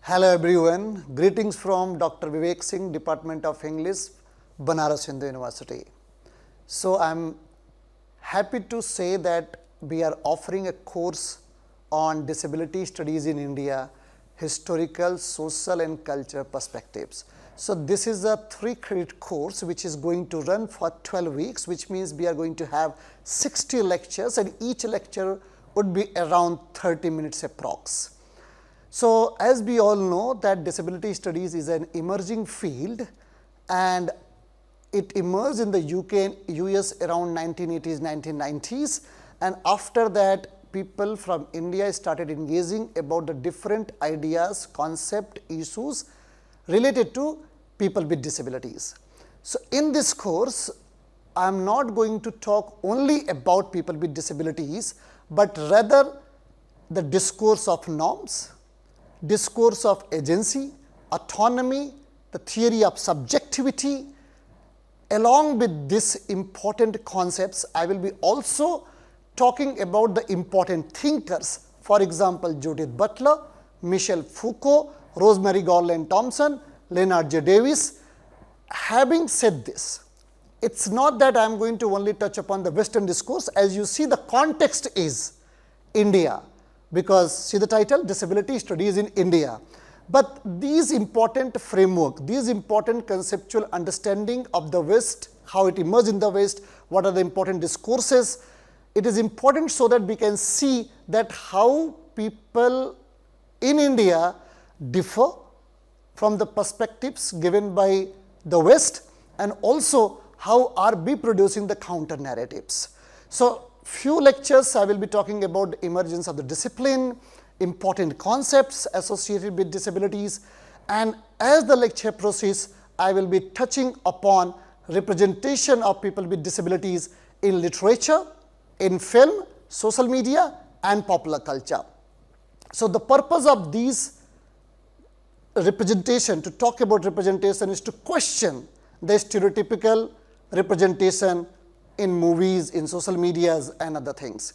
Hello everyone, greetings from Dr. Vivek Singh, Department of English, Banaras Hindu University. So I am happy to say that we are offering a course on disability studies in India, historical, social and cultural perspectives. So this is a 3-credit course which is going to run for 12 weeks, which means we are going to have 60 lectures and each lecture would be around 30 minutes approx. So as we all know that disability studies is an emerging field and it emerged in the UK and US around 1980s, 1990s, and after that people from India started engaging about the different ideas, concept, issues related to people with disabilities. So in this course, I am not going to talk only about people with disabilities, but rather the discourse of norms, discourse of agency, autonomy, the theory of subjectivity. Along with these important concepts, I will be also talking about the important thinkers, for example, Judith Butler, Michel Foucault, Rosemary Garland Thompson, Leonard J. Davis. Having said this, it's not that I am going to only touch upon the Western discourse. As you see, the context is India, because see the title, Disability Studies in India. But these important framework, these important conceptual understanding of the West, how it emerged in the West, what are the important discourses, it is important so that we can see that how people in India differ from the perspectives given by the West, and also how are we producing the counter narratives. So few lectures I will be talking about the emergence of the discipline, important concepts associated with disabilities, and as the lecture proceeds, I will be touching upon representation of people with disabilities in literature, in film, social media and popular culture. So the purpose of these representation, to talk about representation, is to question the stereotypical representation in movies, in social medias and other things.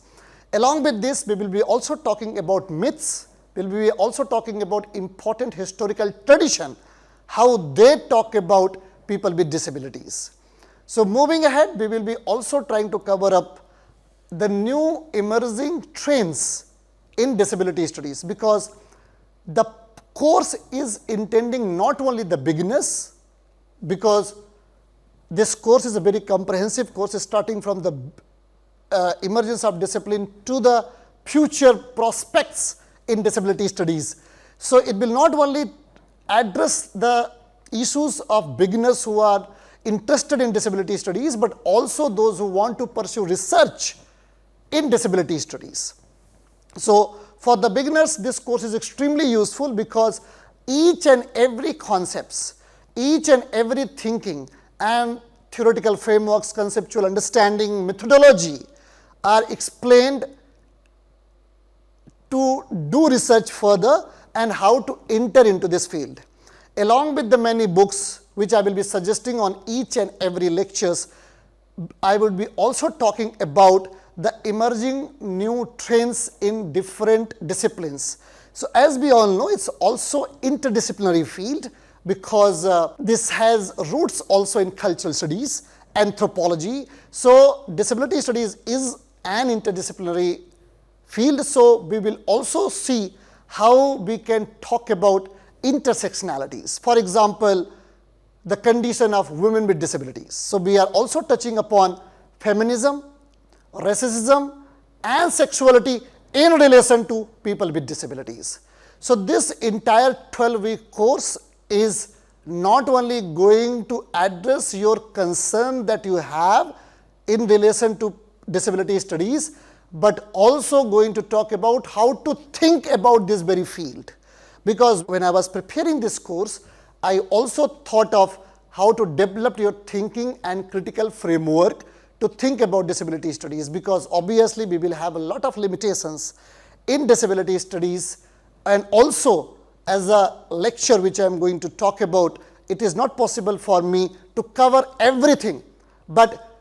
Along with this, we will be also talking about myths, we will be also talking about important historical tradition, how they talk about people with disabilities. So moving ahead, we will be also trying to cover up the new emerging trends in disability studies, because the course is intending not only the beginners, because this course is a very comprehensive course starting from the emergence of discipline to the future prospects in disability studies. So it will not only address the issues of beginners who are interested in disability studies, but also those who want to pursue research in disability studies. So for the beginners, this course is extremely useful because each and every concepts, each and every thinking and theoretical frameworks, conceptual understanding, methodology are explained to do research further and how to enter into this field. Along with the many books which I will be suggesting on each and every lectures, I will be also talking about the emerging new trends in different disciplines. So as we all know, it's also interdisciplinary field, because this has roots also in cultural studies, anthropology. So disability studies is an interdisciplinary field. So we will also see how we can talk about intersectionalities. For example, the condition of women with disabilities. So we are also touching upon feminism, racism and sexuality in relation to people with disabilities. So this entire 12-week course is not only going to address your concern that you have in relation to disability studies, but also going to talk about how to think about this very field. Because when I was preparing this course, I also thought of how to develop your thinking and critical framework to think about disability studies, because obviously we will have a lot of limitations in disability studies, and also as a lecture which I am going to talk about, it is not possible for me to cover everything, but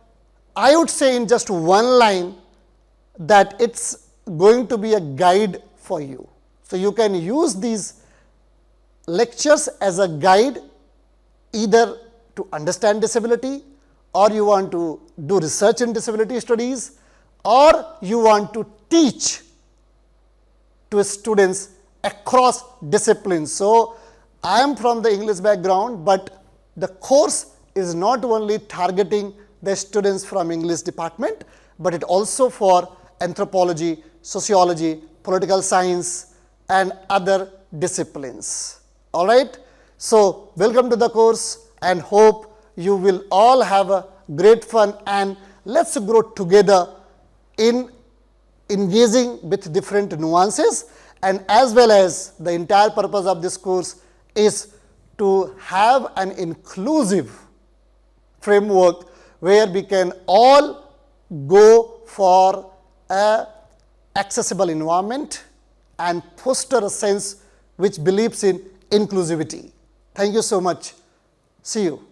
I would say in just one line that it's going to be a guide for you. So you can use these lectures as a guide either to understand disability, or you want to do research in disability studies, or you want to teach to students across disciplines. So, I am from the English background, but the course is not only targeting the students from English department, but it also for anthropology, sociology, political science and other disciplines. All right. So, welcome to the course and hope you will all have a great fun, and let's grow together in engaging with different nuances, and as well as the entire purpose of this course is to have an inclusive framework where we can all go for a accessible environment and foster a sense which believes in inclusivity. Thank you so much. See you.